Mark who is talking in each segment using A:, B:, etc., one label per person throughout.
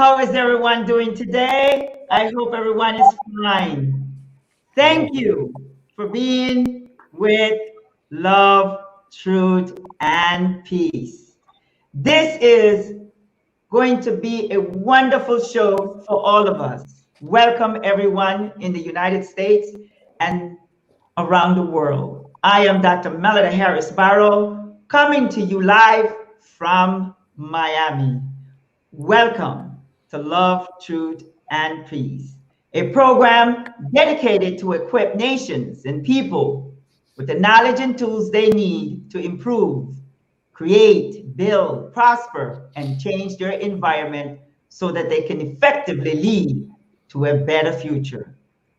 A: How is everyone doing today? I hope everyone is fine. Thank you for being with Love, Truth, and Peace. This is going to be a wonderful show for all of us. Welcome, everyone in the United States and around the world. I am Dr. Melida Harris Barrow, coming to you live from Miami. Welcome to Love, Truth, and Peace, a program dedicated to equip nations and people with the knowledge and tools they need to improve, create, build, prosper, and change their environment so that they can effectively lead to a better future.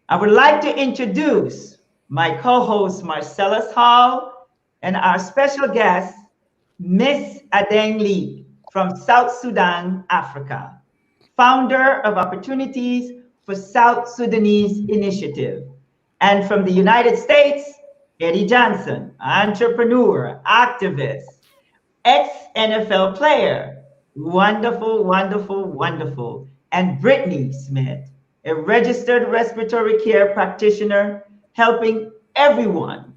A: I would like to introduce my co-host Marcelleus Hall and our special guest, Miss Adeng Lee from South Sudan, Africa, founder of Opportunities for South Sudanese Initiative. And from the United States, Eddie Johnson, entrepreneur, activist, ex-NFL player, wonderful, wonderful, wonderful. And Brittany Smith, a registered respiratory care practitioner, helping everyone.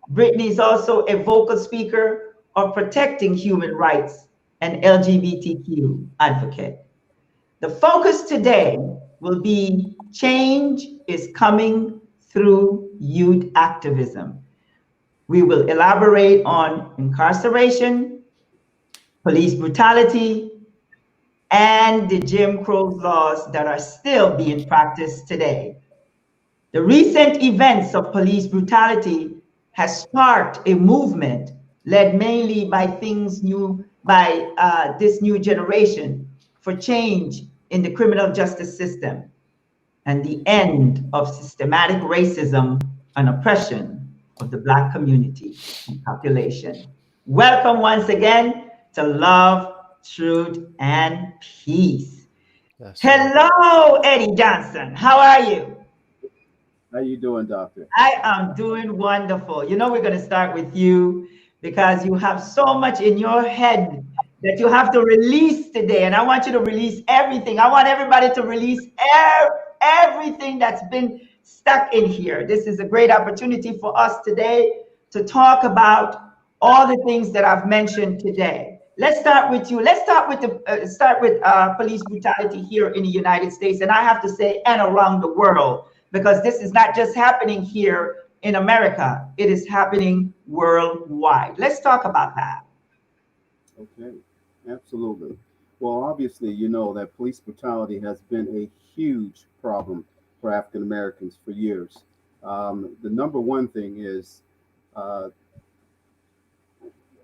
A: Brittany is also a vocal speaker of protecting human rights and LGBTQ advocate. The focus today will be change is coming through youth activism. We will elaborate on incarceration, police brutality, and the Jim Crow laws that are still being practiced today. The recent events of police brutality has sparked a movement led mainly by this new generation for change in the criminal justice system and the end of systematic racism and oppression of the Black community and population. Welcome once again to Love, Truth, and Peace. Hello, Eddie Johnson. How are you?
B: How you doing, Doctor?
A: I am doing wonderful. You know, we're going to start with you because you have so much in your head that you have to release today. And I want you to release everything. I want everybody to release everything that's been stuck in here. This is a great opportunity for us today to talk about all the things that I've mentioned today. Let's start with you. Let's start with police brutality here in the United States, and I have to say, and around the world, because this is not just happening here in America, it is happening worldwide. Let's talk about that.
B: Okay, absolutely. Well, obviously, you know that police brutality has been a huge problem for African Americans for years. The number one thing is uh,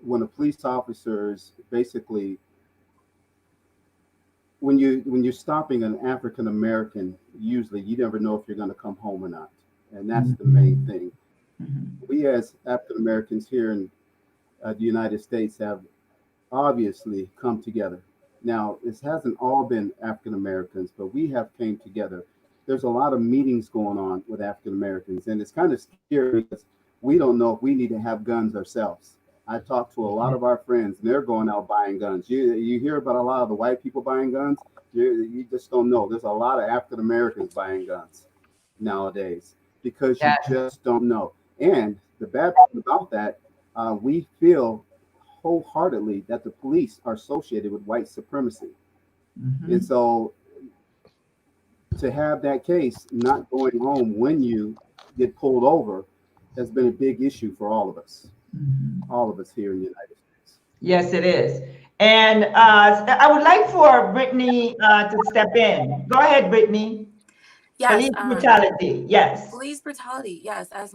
B: when a police officer is basically when you're stopping an African American, usually you never know if you're going to come home or not, and that's the main thing. We as African Americans here in the United States have obviously come together. Now, this hasn't all been African Americans, but we have came together. There's a lot of meetings going on with African Americans, and it's kind of scary because we don't know if we need to have guns ourselves. I talk to a lot of our friends, and they're going out buying guns. You hear about a lot of the white people buying guns. You just don't know. There's a lot of African Americans buying guns nowadays because you just don't know. And the bad part about that, we feel wholeheartedly that the police are associated with white supremacy. And so to have that case not going home when you get pulled over has been a big issue for all of us here in the United States.
A: Yes, it is. And I would like for Brittany to step in. Go ahead, Brittany.
C: Yes.
A: Police brutality. Yes.
C: Police brutality. Yes. As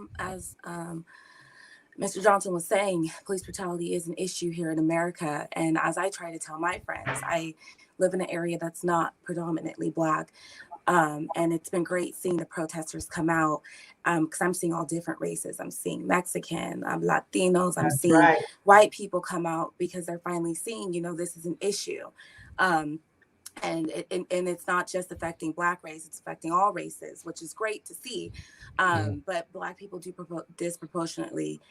C: Mr. Johnson was saying, police brutality is an issue here in America. And as I try to tell my friends, I live in an area that's not predominantly Black. And it's been great seeing the protesters come out because I'm seeing all different races. I'm seeing Mexican, Latinos, I'm seeing white people come out because they're finally seeing, this is an issue. And it's not just affecting Black race, it's affecting all races, which is great to see. But Black people do disproportionately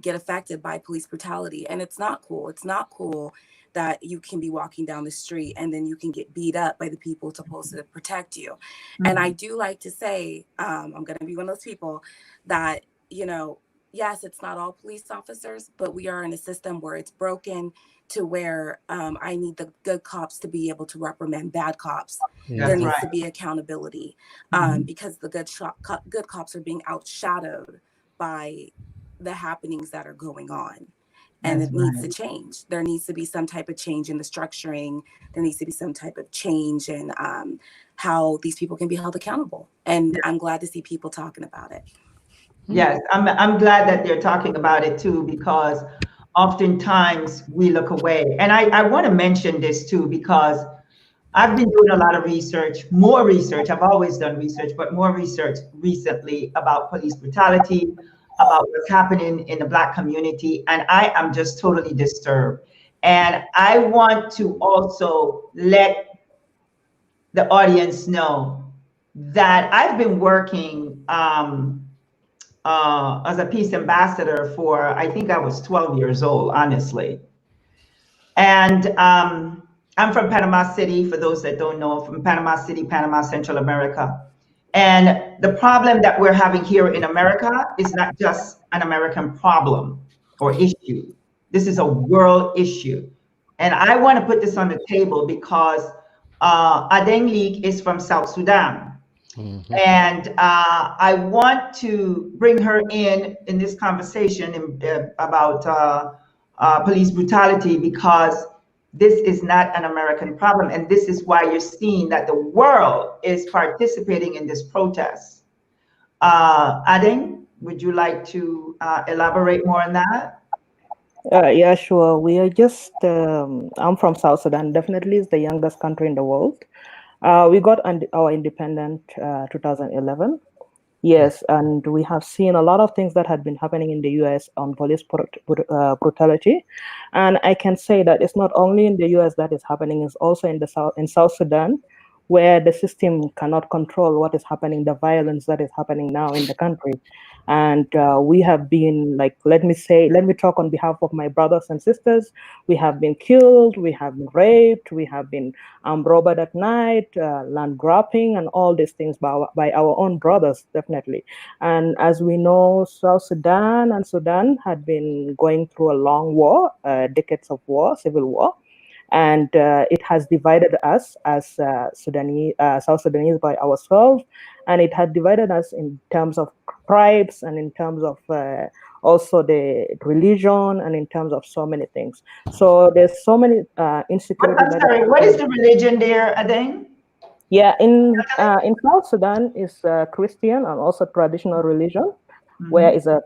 C: get affected by police brutality. And it's not cool. It's not cool that you can be walking down the street and then you can get beat up by the people supposed to protect you. Mm-hmm. And I do like to say, I'm going to be one of those people that, yes, it's not all police officers, but we are in a system where it's broken to where I need the good cops to be able to reprimand bad cops. There needs to be accountability because the good cops are being outshadowed by the happenings that are going on. And it needs to change. There needs to be some type of change in the structuring. There needs to be some type of change in how these people can be held accountable. And I'm glad to see people talking about it.
A: Yes, I'm glad that they're talking about it too, because oftentimes we look away. And I want to mention this too, because I've been doing a lot of research, more research. I've always done research, but more research recently about police brutality, about what's happening in the Black community. And I am just totally disturbed. And I want to also let the audience know that I've been working as a peace ambassador for, I think I was 12 years old, honestly. And I'm from Panama City, for those that don't know, from Panama City, Panama, Central America. And the problem that we're having here in America is not just an American problem or issue. This is a world issue. And I want to put this on the table because Adeng Leek is from South Sudan. Mm-hmm. And I want to bring her in this conversation about police brutality, because this is not an American problem. And this is why you're seeing that the world is participating in this protest. Adeng, would you like to elaborate more on that?
D: Yeah, sure. We are just, I'm from South Sudan, definitely is the youngest country in the world. We got our independence 2011. Yes, and we have seen a lot of things that had been happening in the US on police brutality. And I can say that it's not only in the US that is happening, it's also in South Sudan, where the system cannot control what is happening, the violence that is happening now in the country. And we have been, like, let me talk on behalf of my brothers and sisters. We have been killed, we have been raped, we have been robbed at night, land grabbing, and all these things by our own brothers, definitely. And as we know, South Sudan and Sudan had been going through a long war, decades of war, civil war. And it has divided us as South Sudanese by ourselves, and it had divided us in terms of tribes and in terms of also the religion and in terms of so many things. So there's so many insecurity.
A: I'm sorry, what is the religion there, Adeng?
D: Yeah, in South Sudan is Christian and also traditional religion. Mm-hmm. Where is a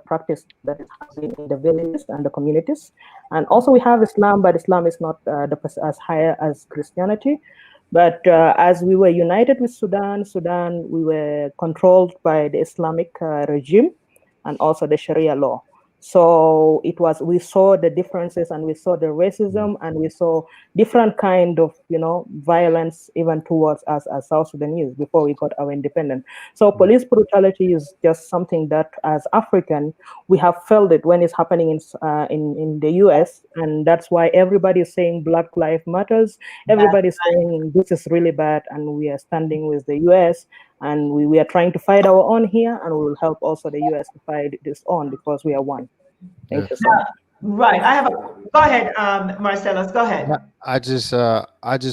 D: practice that is happening in the villages and the communities. And also we have Islam, but Islam is not as higher as Christianity. But as we were united with Sudan, we were controlled by the Islamic regime and also the Sharia law. So we saw the differences, and we saw the racism, and we saw different kind of, violence even towards us as South Sudanese before we got our independence. So police brutality is just something that, as African, we have felt it when it's happening in the US, and that's why everybody is saying Black Lives Matters. Everybody's saying this is really bad, and we are standing with the US. And we are trying to fight our own here, and we will help also the US to fight this on, because we are one. Thank you so much.
A: Right. Go ahead, Marcelleus, go ahead.
E: I just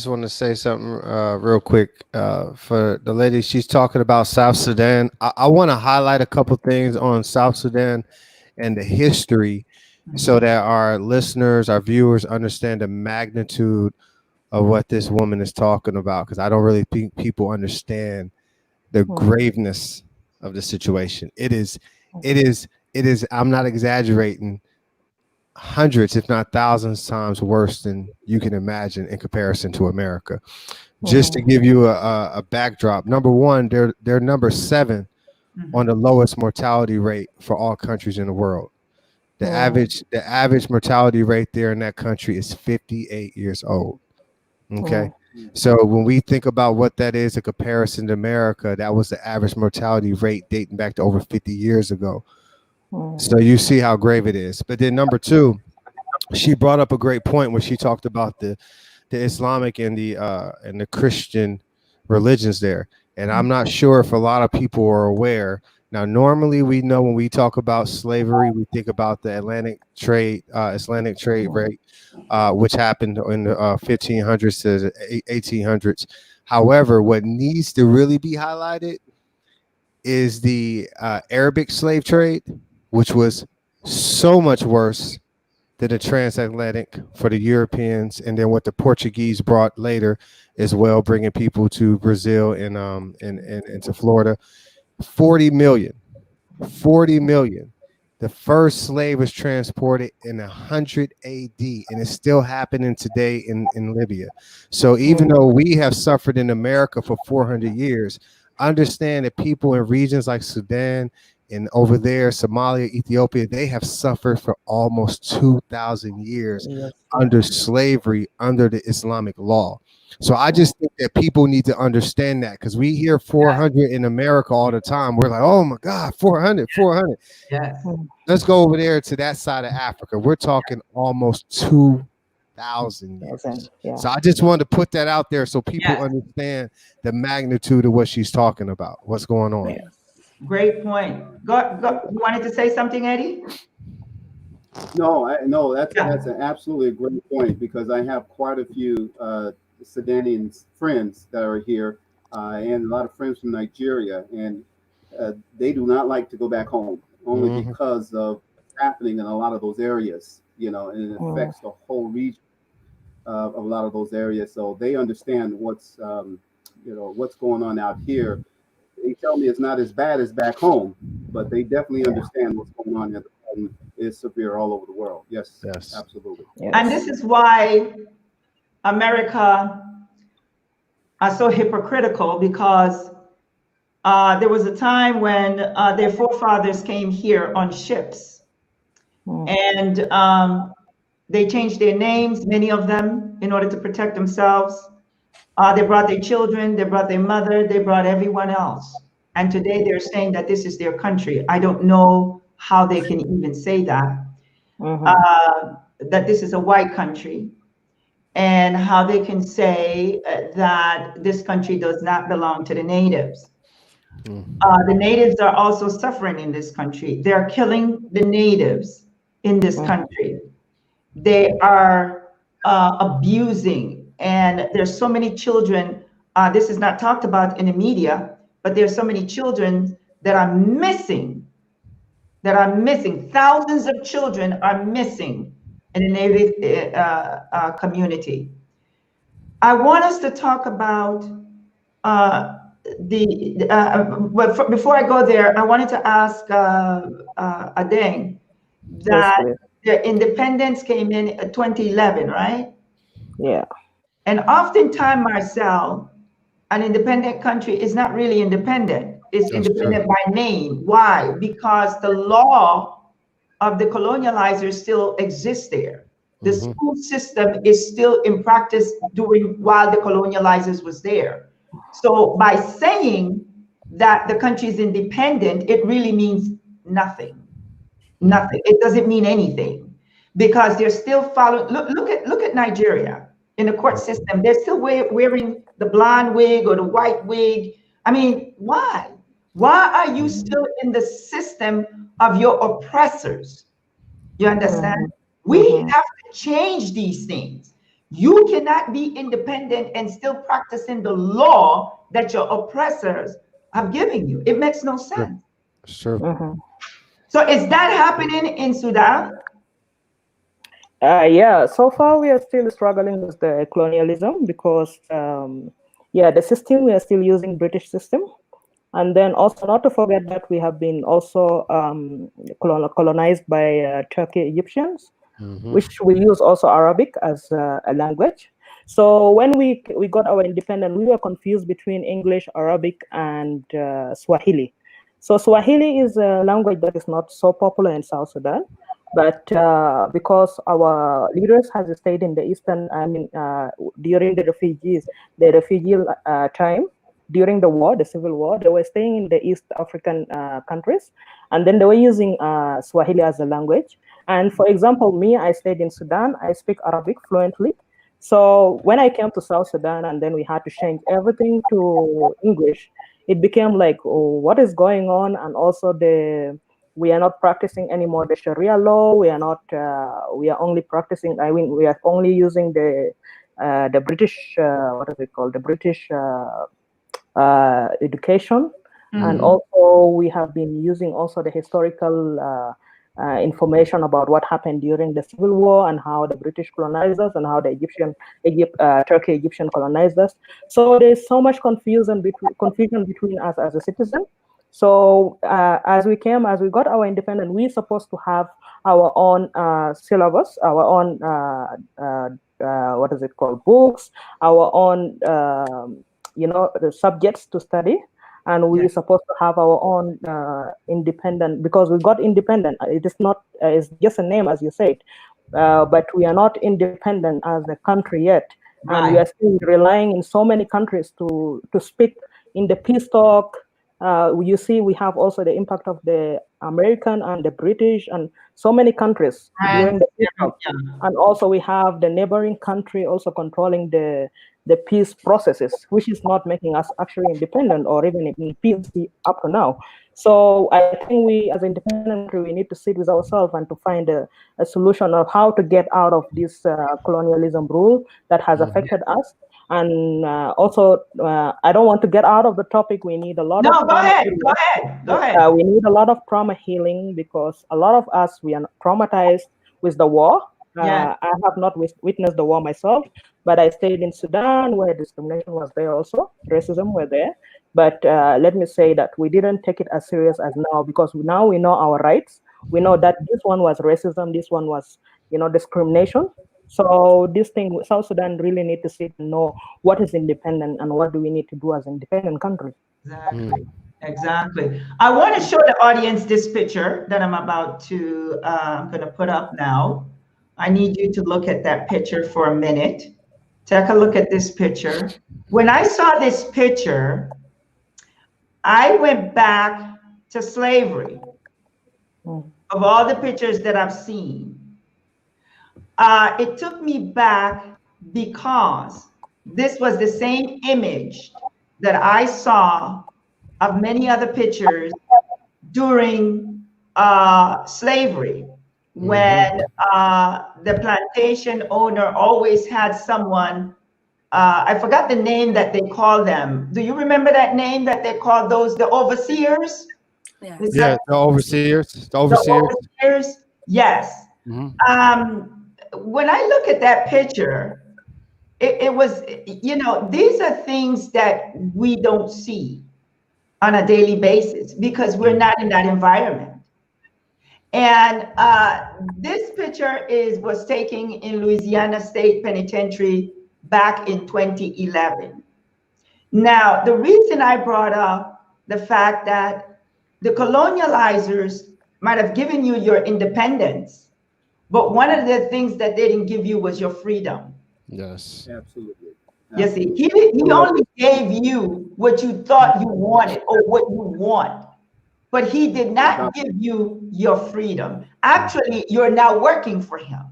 E: want to say something real quick for the lady. She's talking about South Sudan. I want to highlight a couple things on South Sudan and the history, so that our listeners, our viewers understand the magnitude of what this woman is talking about, because I don't really think people understand the graveness of the situation. It is, I'm not exaggerating, hundreds, if not thousands times worse than you can imagine in comparison to America. Just to give you a backdrop, number one, they're number 7 on the lowest mortality rate for all countries in the world. The average mortality rate there in that country is 58 years old. Okay. So when we think about what that is in comparison to America, that was the average mortality rate dating back to over 50 years ago. So you see how grave it is. But then number 2, she brought up a great point when she talked about the Islamic and the Christian religions there. And I'm not sure if a lot of people are aware. Now, normally we know when we talk about slavery, we think about the Atlantic trade rate, which happened in the 1500s to 1800s. However, what needs to really be highlighted is the Arabic slave trade, which was so much worse than the transatlantic for the Europeans, and then what the Portuguese brought later as well, bringing people to Brazil and to Florida. 40 million. 40 million. The first slave was transported in 100 AD, and it's still happening today in Libya. So even though we have suffered in America for 400 years, understand that people in regions like Sudan and over there, Somalia, Ethiopia, they have suffered for almost 2,000 years under slavery, under the Islamic law. So I just think that people need to understand that, because we hear 400 in America all the time. We're like, oh my God, 400, 400.
A: Yes.
E: Let's go over there to that side of Africa. We're talking almost 2,000 years.
D: Yeah.
E: So I just wanted to put that out there so people understand the magnitude of what she's talking about, what's going on.
D: Yeah.
A: Great point. Go. You wanted to say something, Eddie?
B: No, that's an absolutely great point, because I have quite a few Sudanian friends that are here, and a lot of friends from Nigeria, and they do not like to go back home, only because of what's happening in a lot of those areas, and it affects the whole region of a lot of those areas. So they understand what's going on out here. They tell me it's not as bad as back home, but they definitely understand what's going on, and the problem is severe all over the world. Yes. Absolutely.
D: Yes.
A: And this is why America are so hypocritical, because there was a time when their forefathers came here on ships, and they changed their names, many of them, in order to protect themselves. They brought their children, they brought their mother, they brought everyone else. And today they're saying that this is their country. I don't know how they can even say that, that this is a white country, and how they can say that this country does not belong to the natives. The natives are also suffering in this country. They're killing the natives in this country. They are abusing, and there's so many children. This is not talked about in the media, but there's so many children that are missing. Thousands of children are missing in the native community. I want us to talk about before I go there, I wanted to ask Adeng that the independence came in 2011, right?
D: Yeah.
A: And oftentimes, Marcel, an independent country is not really independent. It's independent by name. Why? Because the law of the colonializers still exists there. The school system is still in practice while the colonializers was there. So by saying that the country is independent, it really means nothing. Nothing. It doesn't mean anything, because they're still following. Look at Nigeria. In the court system, they're still wearing the blonde wig or the white wig. I mean, why? Why are you still in the system of your oppressors? You understand? We have to change these things. You cannot be independent and still practicing the law that your oppressors have given you. It makes no sense.
E: Sure.
A: So is that happening in Sudan?
D: Yeah, so far we are still struggling with the colonialism, because the system, we are still using British system. And then also not to forget that we have been also colonized by Turkey Egyptians, which we use also Arabic as a language. So when we got our independence, we were confused between English, Arabic, and Swahili. So Swahili is a language that is not so popular in South Sudan. But because our leaders has stayed in the eastern, during the refugee time, during the war, the civil war, they were staying in the East African countries, and then they were using Swahili as a language. And for example, me, I stayed in Sudan. I speak Arabic fluently. So when I came to South Sudan and then we had to change everything to English, it became like, oh, what is going on? And also we are not practicing anymore the Sharia law. We are not. We are only practicing. I mean, we are only using the British. What is it called? The British education. And also we have been using also the historical information about what happened during the Civil War and how the British colonized us and how the Turkey Egyptian colonized us. So there's so much confusion between us as a citizen. So as we got our independence, we're supposed to have our own syllabus, our own what is it called, books, our own the subjects to study, and we're supposed to have our own independent, because we got independent. It is not it's just a name, as you said, but we are not independent as a country yet, and we are still relying in so many countries to speak in the peace talk. You see, we have also the impact of the American and the British and so many countries during the peace talk. And also we have the neighboring country also controlling the peace processes, which is not making us actually independent or even in peace up to now. So I think we, as an independent country, we need to sit with ourselves and to find a solution of how to get out of this colonialism rule that has affected us. And also, I don't want to get out of the topic. We need a lot of trauma healing.
A: Go ahead.
D: We need a lot of trauma healing because a lot of us, we are traumatized with the war. I have not witnessed the war myself, but I stayed in Sudan where discrimination was there also, racism were there. But let me say that we didn't take it as serious as now, because now we know our rights. We know that this one was racism, this one was, discrimination. So this thing, South Sudan really need to sit and know what is independent and what do we need to do as an independent country.
A: Exactly. I want to show the audience this picture that I'm about to, I'm going to put up now. I need you to look at that picture for a minute. Take a look at this picture. When I saw this picture, I went back to slavery. Of all the pictures that I've seen, it took me back because this was the same image that I saw of many other pictures during slavery, when the plantation owner always had someone, I forgot the name that they call them. Do you remember that name that they called those, the overseers?
C: Yeah,
E: the overseers. The
A: overseers, yes. When I look at that picture, it was, these are things that we don't see on a daily basis because we're not in that environment. And this picture was taken in Louisiana State Penitentiary back in 2011. Now, the reason I brought up the fact that the colonializers might have given you your independence, but one of the things that they didn't give you was your freedom.
E: Yes.
B: Absolutely.
A: You see, he only gave you what you thought you wanted or what you want, but he did not give you your freedom. Actually, you're now working for him.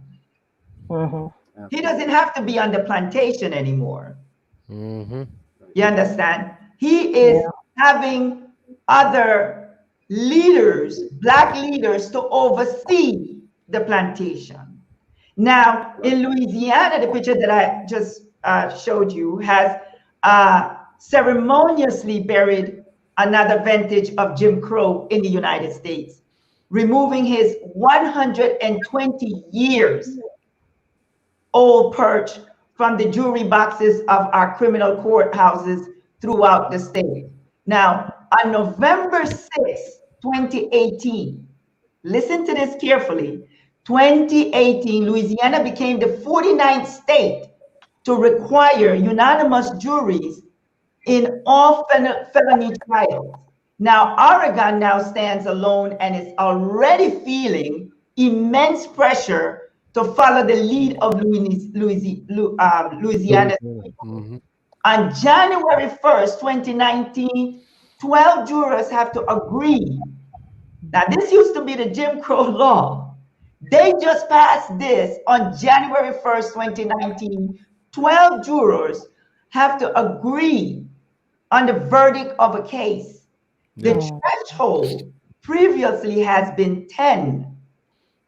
A: He doesn't have to be on the plantation anymore. You understand? He is having other leaders, Black leaders, to oversee the plantation. Now, in Louisiana, the picture that I just showed you has ceremoniously buried another vintage of Jim Crow in the United States, removing his 120 years old perch from the jury boxes of our criminal courthouses throughout the state. Now, on November 6th, 2018, listen to this carefully, 2018, Louisiana became the 49th state to require unanimous juries in all felony trials. Now, Oregon now stands alone and is already feeling immense pressure to follow the lead of Louisiana. On January 1st, 2019, 12 jurors have to agree. Now, this used to be the Jim Crow law. They just passed this on January 1st, 2019. 12 jurors have to agree on the verdict of a case. The threshold previously has been 10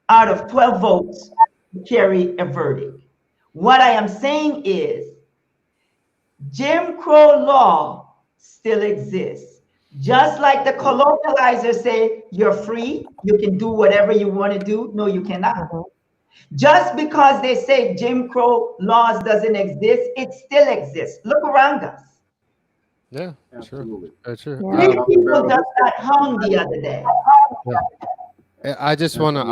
A: out of 12 votes to carry a verdict. What I am saying is Jim Crow law still exists. Just like the colonializers say, you're free, you can do whatever you want to do. No, you cannot. Just because they say Jim Crow laws doesn't exist, it still exists. Look around us.
E: Yeah,
B: Absolutely.
E: Sure.
D: Yeah.
A: 3 people just got hung the other day.
E: I just want to,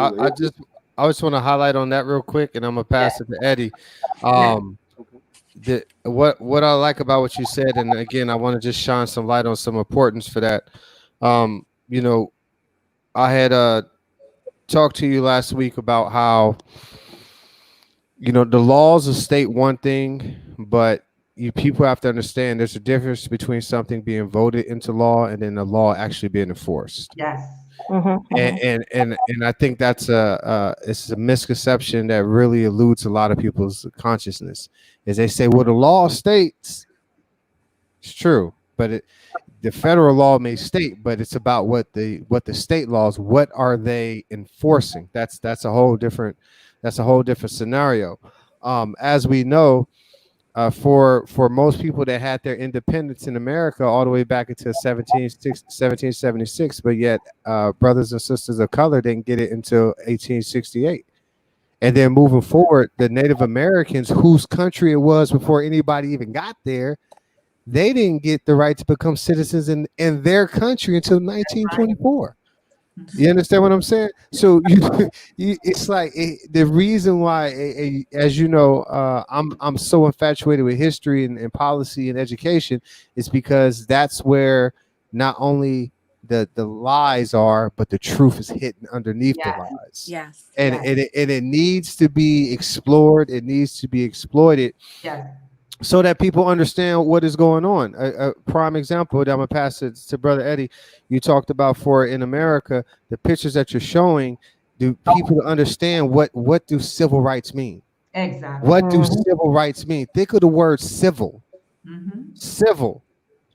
E: I just want to highlight on that real quick, and I'm gonna pass it to Eddie. What I like about what you said, and again, I want to just shine some light on some importance for that. You know, I had talked to you last week about how, you know, the laws of state one thing, but you people have to understand there's a difference between something being voted into law and then the law actually being enforced.
A: Yes.
E: And I think that's it's a misconception that really eludes a lot of people's consciousness. Is they say, well, the law states, it's true, but the federal law may state, but it's about what the state laws, what are they enforcing? That's a whole different scenario. As we know, for most people that had their independence in America all the way back into 1776, but yet brothers and sisters of color didn't get it until 1868. And then moving forward, the Native Americans, whose country it was before anybody even got there, they didn't get the right to become citizens in their country until 1924. You understand what I'm saying? So it's like the reason why, as you know, I'm so infatuated with history and policy and education is because that's where not only the lies are, but the truth is hidden underneath the lies.
C: Yes.
E: And it needs to be explored. It needs to be exploited.
A: Yes.
E: So that people understand what is going on. A prime example that I'm gonna pass it to Brother Eddie. You talked about in America, the pictures that you're showing. Do people understand what do civil rights mean?
A: Exactly.
E: What do civil rights mean? Think of the word civil. Civil,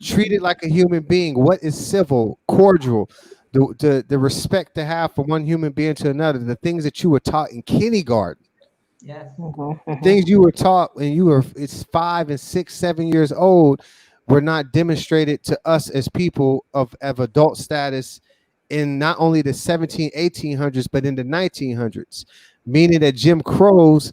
E: treated like a human being. What is civil? Cordial. The respect to have from one human being to another. The things that you were taught in kindergarten.
A: Yes.
E: Things you were taught when it's 5 and 6, 7 years old were not demonstrated to us as people of adult status in not only the 1800s, but in the 1900s, meaning that Jim Crow's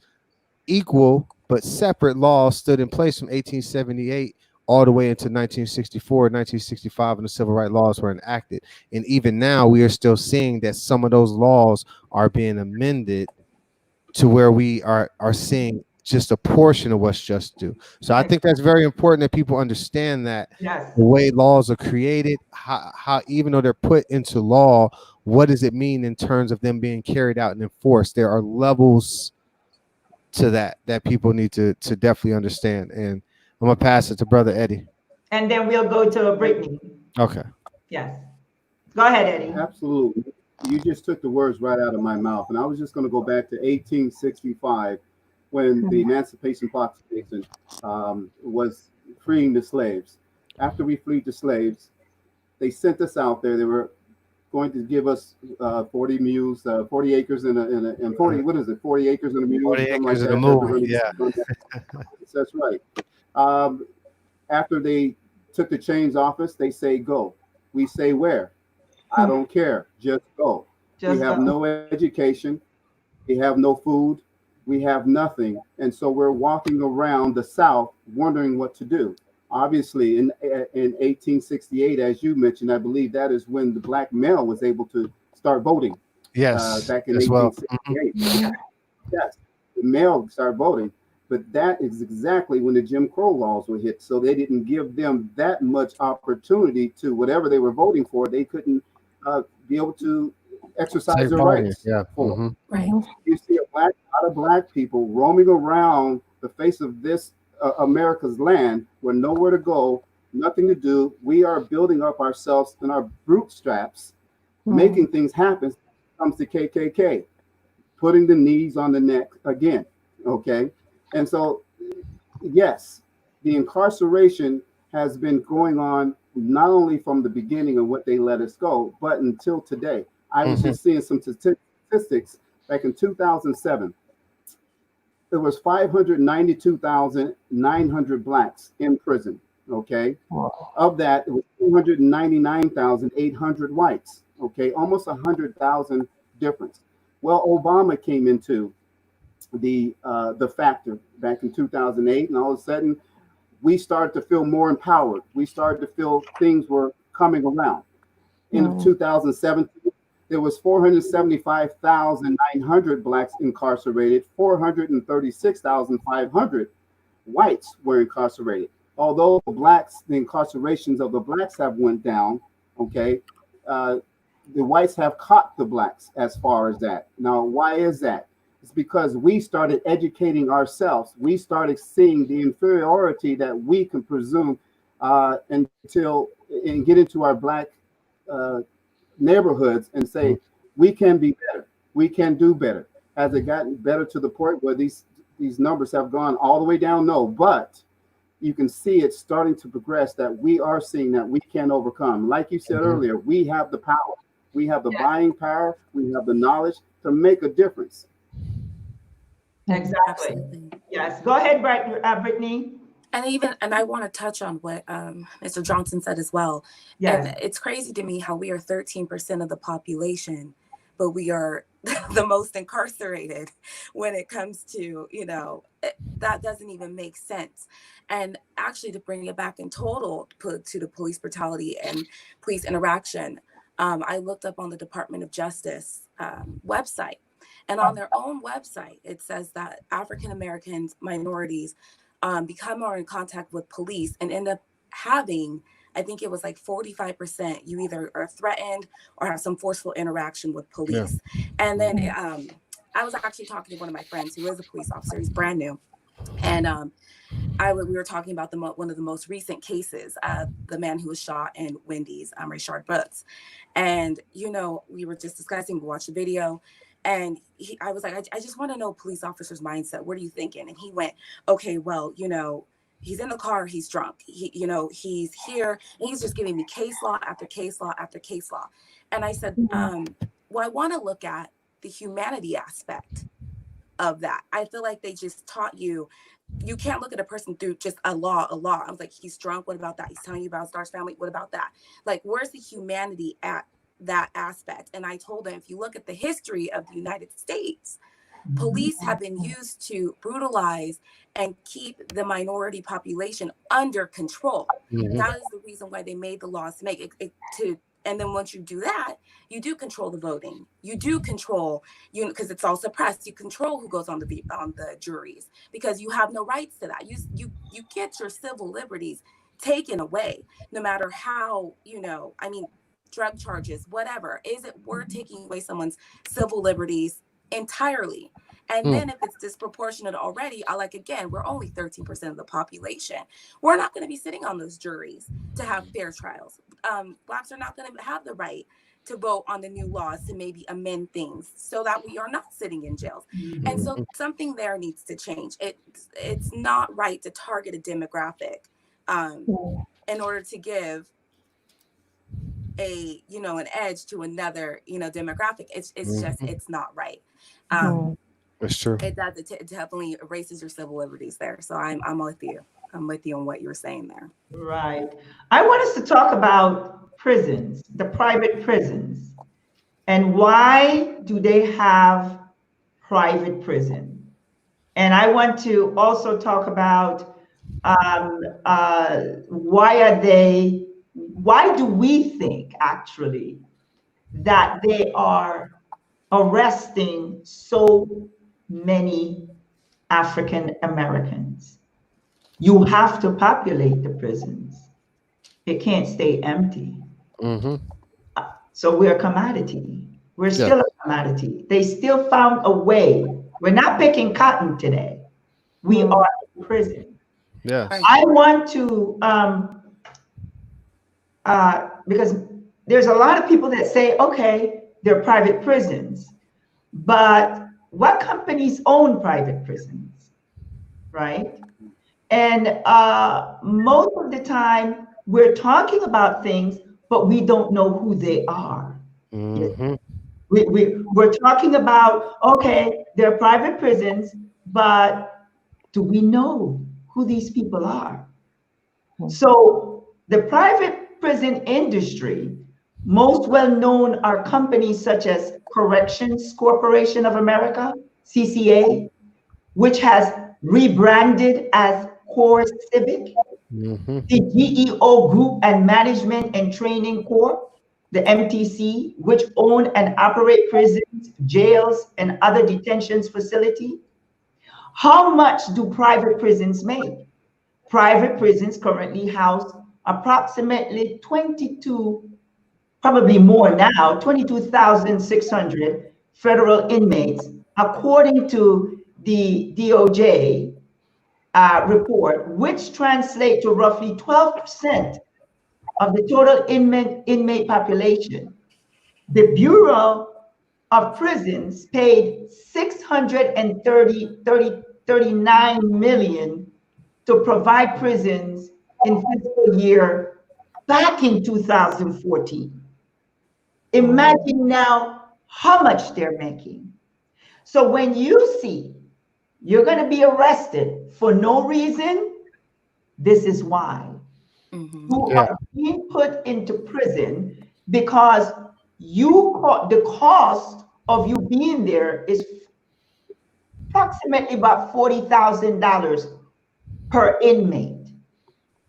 E: equal but separate laws stood in place from 1878 all the way into 1964, 1965, and the civil rights laws were enacted. And even now, we are still seeing that some of those laws are being amended to where we are seeing just a portion of what's just due. So I think that's very important that people understand that the way laws are created, how even though they're put into law, what does it mean in terms of them being carried out and enforced? There are levels to that people need to definitely understand. And I'm gonna pass it to Brother Eddie.
A: And then we'll go to Brittany.
E: Okay.
A: Yes. Go ahead, Eddie.
B: Absolutely. You just took the words right out of my mouth. And I was just going to go back to 1865 when the Emancipation Proclamation was freeing the slaves. After we freed the slaves, they sent us out there. They were going to give us 40 mules, 40 acres and 40, what is it, 40 acres and a mule?
E: 40 acres and a mule, yeah.
B: That's right. After they took the chains off us, they say, go. We say, where? I don't care. Just go. We have no education. We have no food. We have nothing. And so we're walking around the South wondering what to do. Obviously, in 1868, as you mentioned, I believe that is when the black male was able to start voting.
E: Yes.
B: Back in 1868. Yes, the male started voting. But that is exactly when the Jim Crow laws were hit. So they didn't give them that much opportunity to whatever they were voting for. They couldn't be able to exercise their rights.
E: Yeah.
C: Right.
B: You see a lot of black people roaming around the face of this America's land with nowhere to go, nothing to do. We are building up ourselves in our bootstraps, making things happen. Comes the KKK. putting the knees on the neck again. Okay. And so, yes, the incarceration has been going on not only from the beginning of what they let us go, but until today. I was just seeing some statistics back in 2007. There was 592,900 blacks in prison. Okay. Of that, it was 299,800 whites. Okay. Almost 100,000 difference. Well, Obama came into the factor back in 2008, and all of a sudden we started to feel more empowered. We started to feel things were coming around. In 2017, there was 475,900 blacks incarcerated, 436,500 whites were incarcerated. Although the incarcerations of the blacks have went down, okay, the whites have caught the blacks as far as that. Now, why is that? It's because we started educating ourselves. We started seeing the inferiority that we can presume and get into our black neighborhoods and say, we can be better. We can do better. Has it gotten better to the point where these numbers have gone all the way down? No, but you can see it's starting to progress, that we are seeing that we can overcome. Like you said earlier, we have the power. We have the buying power. We have the knowledge to make a difference.
A: Exactly.
C: Absolutely.
A: Yes. Go ahead, Brittany.
C: And I want to touch on what Mr. Johnson said as well.
A: Yes.
C: And it's crazy to me how we are 13% of the population, but we are the most incarcerated when it comes to, that doesn't even make sense. And actually, to bring it back in total to the police brutality and police interaction, I looked up on the Department of Justice website. And on their own website, it says that African Americans, minorities, become more in contact with police and end up having, I think it was like 45%, you either are threatened or have some forceful interaction with police. Yeah. And then I was actually talking to one of my friends who is a police officer. He's brand new. And we were talking about one of the most recent cases, the man who was shot in Wendy's, Rayshard Brooks. And, we were just discussing, we watched the video. And I was like, I just want to know police officer's mindset. What are you thinking? And he went, okay, well, he's in the car, he's drunk. He's here, and he's just giving me case law after case law after case law. And I said, well, I want to look at the humanity aspect of that. I feel like they just taught you can't look at a person through just a law. I was like, he's drunk. What about that? He's telling you about Star's family. What about that? Like, where's the humanity at that aspect? And I told him, if you look at the history of the United States, police have been used to brutalize and keep the minority population under control. That is the reason why they made the laws to make it and then once you do that, you do control the voting. You do control, because it's all suppressed. You control who goes on the juries, because you have no rights to that. You get your civil liberties taken away, no matter how, drug charges, whatever. We're taking away someone's civil liberties entirely. And then if it's disproportionate already, we're only 13% of the population. We're not going to be sitting on those juries to have fair trials. Blacks are not going to have the right to vote on the new laws to maybe amend things so that we are not sitting in jails. And so something there needs to change. It's not right to target a demographic in order to give an edge to another, demographic. It's not right.
E: That's true.
C: It does. It definitely erases your civil liberties there. So I'm with you. I'm with you on what you were saying there.
A: Right. I want us to talk about prisons, the private prisons, and why do they have private prison? And I want to also talk about why do we think actually that they are arresting so many African Americans? You have to populate the prisons. It can't stay empty. So we're a commodity. We're still a commodity. They still found a way. We're not picking cotton today. We are in prison.
E: Yes.
A: I want to, because there's a lot of people that say, okay, they're private prisons, but what companies own private prisons, right? And most of the time, we're talking about things, but we don't know who they are.
E: Mm-hmm.
A: We're talking about, okay, they're private prisons, but do we know who these people are? So the private prison industry, most well known are companies such as Corrections Corporation of America, CCA, which has rebranded as Core Civic,
E: Mm-hmm.
A: the GEO Group and Management and Training Corp, the MTC, which own and operate prisons, jails, and other detentions facility. How much do private prisons make? Private prisons currently house approximately 22, probably more now, 22,600 federal inmates, according to the DOJ report, which translate to roughly 12% of the total inmate population. The Bureau of Prisons paid 639 million to provide prisons in fiscal year back in 2014. Imagine now how much they're making. So when you see you're going to be arrested for no reason, this is why. You
E: Yeah.
A: are being put into prison because the cost of you being there is approximately about $40,000 per inmate.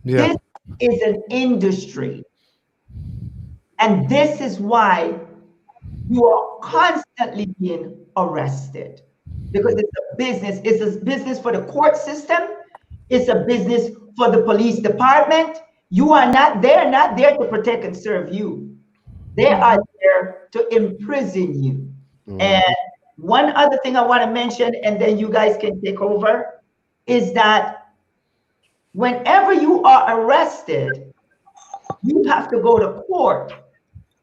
E: Yeah.
A: This is an industry, and this is why you are constantly being arrested, because it's a business. It's a business for the court system. It's a business for the police department. They're not there to protect and serve you. They are there to imprison you. And
E: Mm-hmm.
A: one other thing I want to mention, and then you guys can take over, is that whenever you are arrested, you have to go to court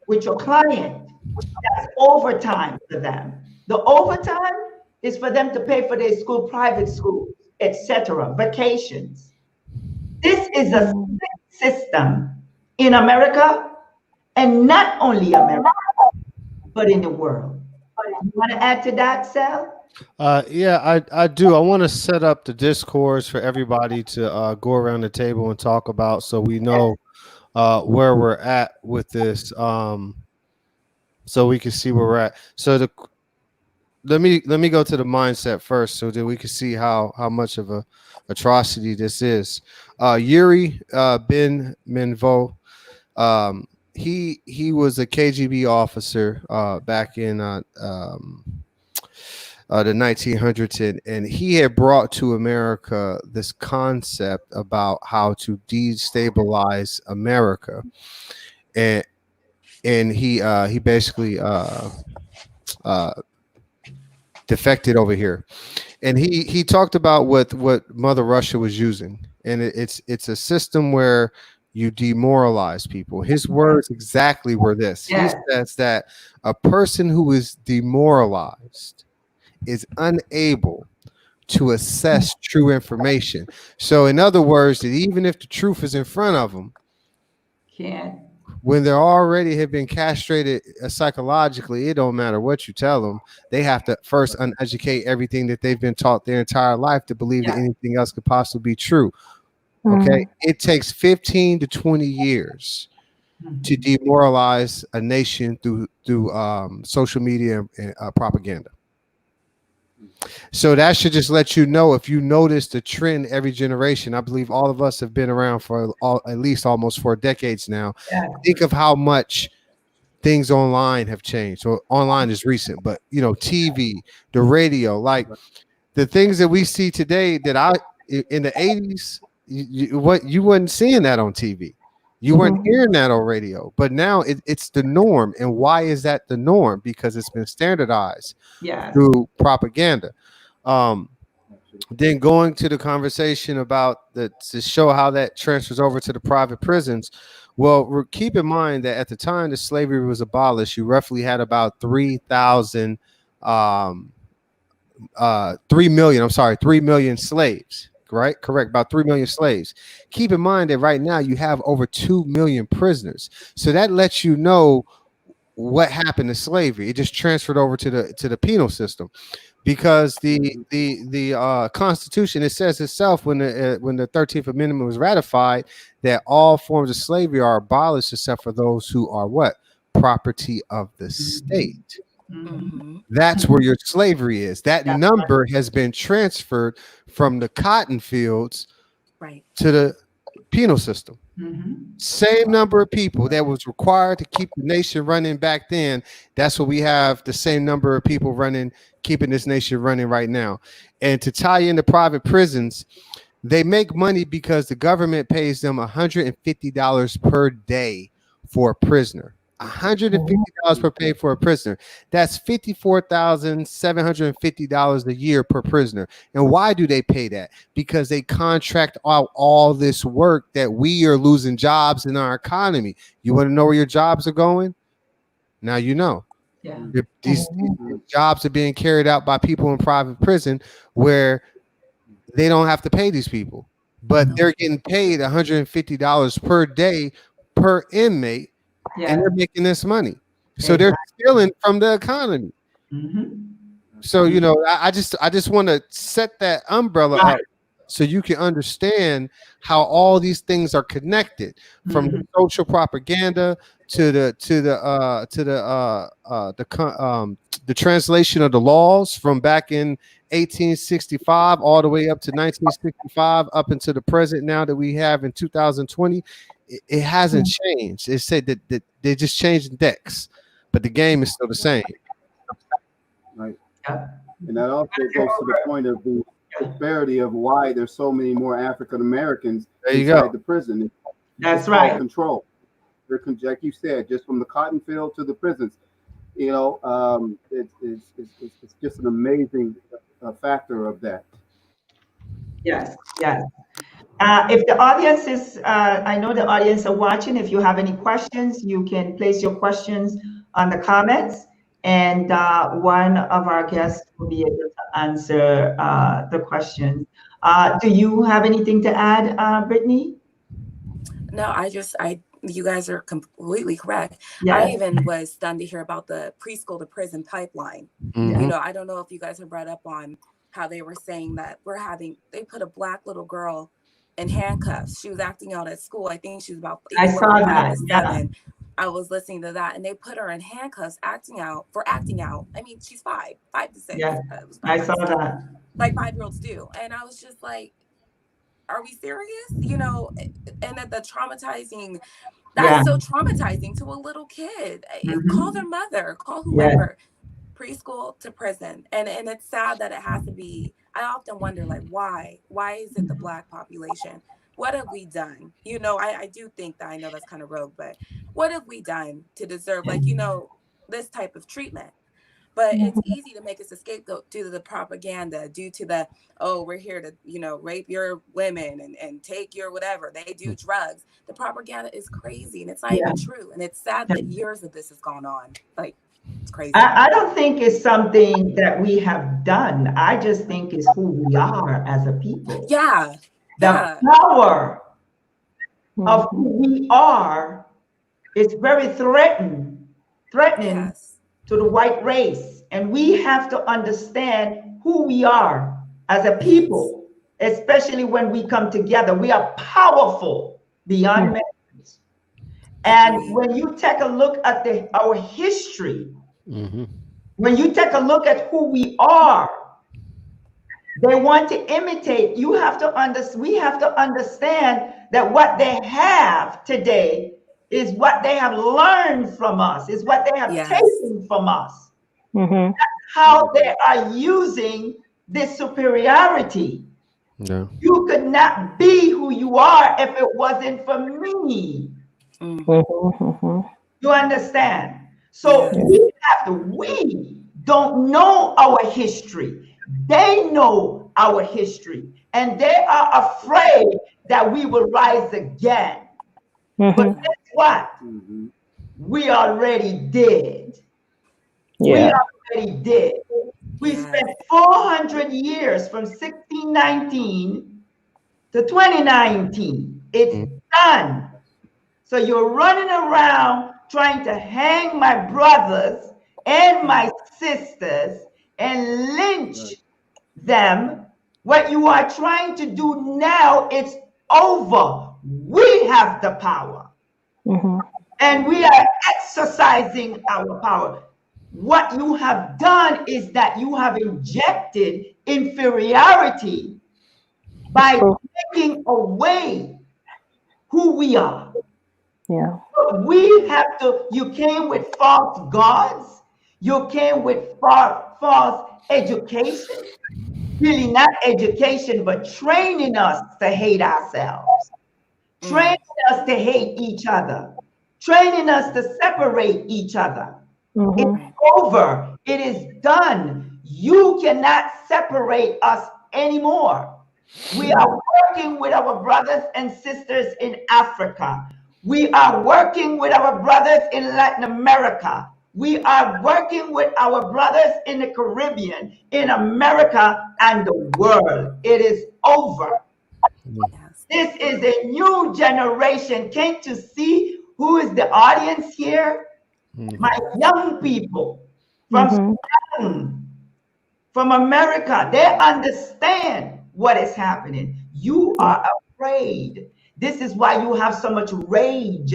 A: with your client. That's overtime for them. The overtime is for them to pay for their school, private schools, etc., vacations. This is a system in America, and not only America, but in the world. You want to add to that, Sal?
E: Yeah, I do. I want to set up the discourse for everybody to go around the table and talk about, so we know where we're at with this, so we can see where we're at. So let me go to the mindset first, so that we can see how much of a atrocity this is. Yuri Ben Minvo, he was a KGB officer back in the 1900s, and he had brought to America this concept about how to destabilize America, and he basically defected over here, and he talked about what Mother Russia was using, and it's a system where you demoralize people. His words exactly were this. He
A: Yes.
E: says that a person who is demoralized is unable to assess true information. So, in other words, that even if the truth is in front of them,
A: Can't.
E: when they already have been castrated psychologically, it don't matter what you tell them. They have to first uneducate everything that they've been taught their entire life to believe that
A: Yeah.
E: anything else could possibly be true. Okay, it takes 15 to 20 years to demoralize a nation through social media and propaganda. So that should just let you know, if you notice the trend every generation. I believe all of us have been around for at least almost 4 decades now.
A: Yeah.
E: Think of how much things online have changed. So online is recent, but TV, the radio, like the things that we see today that in the 80s, you wasn't seeing that on TV. You weren't hearing that on radio, but now it's the norm. And why is that the norm? Because it's been standardized
A: Yes.
E: through propaganda. Then going to the conversation about to show how that transfers over to the private prisons. Well, keep in mind that at the time that slavery was abolished, you roughly had about 3,000 3 million. I'm sorry, 3 million slaves. Right? Correct. About 3 million slaves. Keep in mind that right now you have over 2 million prisoners. So that lets you know what happened to slavery. It just transferred over to the penal system, because the Constitution, it says itself when the 13th Amendment was ratified, that all forms of slavery are abolished except for those who are what? Property of the state.
C: Mm-hmm.
E: That's where your slavery is. That
A: That's
E: number has been transferred from the cotton fields
C: Right.
E: to the penal system. Same number of people that was required to keep the nation running back then. That's what we have, the same number of people running, keeping this nation running right now. And to tie in the private prisons, they make money because the government pays them $150 per day for a prisoner. $150 per pay for a prisoner. That's $54,750 a year per prisoner. And why do they pay that? Because they contract out all this work that we are losing jobs in our economy. You want to know where your jobs are going? Now you know.
A: Yeah.
E: These jobs are being carried out by people in private prison where they don't have to pay these people, but they're getting paid $150 per day per inmate.
A: Yeah.
E: And they're making this money. So they're stealing from the economy. So, you know, I just want to set that umbrella up so you can understand how all these things are connected, from the social propaganda to the translation of the laws from back in 1865 all the way up to 1965 up into the present now that we have in 2020. It hasn't changed. It said that they just changed decks, but the game is still the same.
B: Right. And that also goes to the point of the disparity of why there's so many more African Americans inside the prison.
A: That's right.
B: Control. They're, like you said, just from the cotton field to the prisons. You know, it's just an amazing factor of that.
A: Yes, yes. If the audience is, I know the audience are watching. If you have any questions, you can place your questions on the comments, and one of our guests will be able to answer the questions. Do you have anything to add, Brittany?
C: No, you guys are completely correct.
A: Yes.
C: I even was stunned to hear about the preschool to prison pipeline. You know, I don't know if you guys have read up on how they were saying that they put a black little girl in handcuffs. She was acting out at school. I think she was about 8
A: I saw that.
C: 7. I was listening to that, and they put her in handcuffs acting out. I mean, she's 5 to 6.
A: Yeah, I saw that.
C: Like 5-year-olds do. And I was just like, are we serious? You know, and that that's so traumatizing to a little kid. Call their mother, call whoever. Preschool to prison. And it's sad that it has to be. I often wonder, like, why is it the Black population? What have we done? You know, I do think that, I know that's kind of rogue, but what have we done to deserve, like, you know, this type of treatment? But it's easy to make us a scapegoat due to the propaganda, due to the, oh, we're here to, you know, rape your women and take your whatever. They do drugs. The propaganda is crazy, and it's not even true. And it's sad that years of this has gone on. Like, it's crazy.
A: I don't think it's something that we have done. I just think it's who we are as a people.
C: Yeah.
A: The power of who we are is very threatening to the white race. And we have to understand who we are as a people, especially when we come together. We are powerful beyond measure. And when you take a look at our history, when you take a look at who we are, they want to imitate. We have to understand that what they have today is what they have learned from us, is what they have taken from us. That's how they are using this superiority. You could not be who you are if it wasn't for me. You understand? So we don't know our history. They know our history, and they are afraid that we will rise again. But guess what? We already did. We already did. We spent 400 years from 1619 to 2019. It's done. So you're running around trying to hang my brothers and my sisters and lynch them. What you are trying to do now, it's over. We have the power. And we are exercising our power. What you have done is that you have injected inferiority by taking away who we are.
D: Yeah.
A: We have to, you came with false gods, you came with false education, really not education, but training us to hate ourselves, training us to hate each other, training us to separate each other. It's over. It is done. You cannot separate us anymore. We are working with our brothers and sisters in Africa. We are working with our brothers in Latin America. We are working with our brothers in the Caribbean, in America, and the world. It is over. This is a new generation. Can't you see who is the audience here? My young people from America, they understand what is happening. You are afraid. This is why you have so much rage.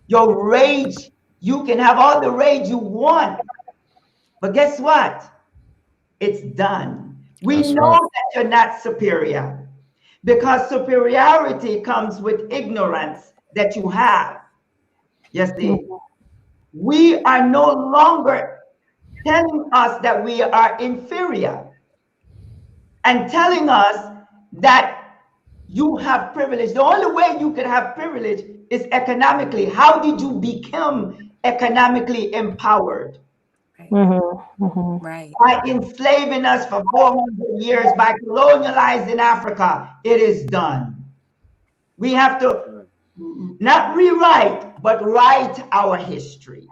A: Your rage, you can have all the rage you want. But guess what? It's done. We know that you're not superior, because superiority comes with ignorance that you have. Yes, we are no longer telling us that we are inferior and telling us that you have privilege. The only way you could have privilege is economically. How did you become economically empowered?
C: Right.
A: By enslaving us for 400 years, by colonializing Africa. It is done. We have to not rewrite, but write our history.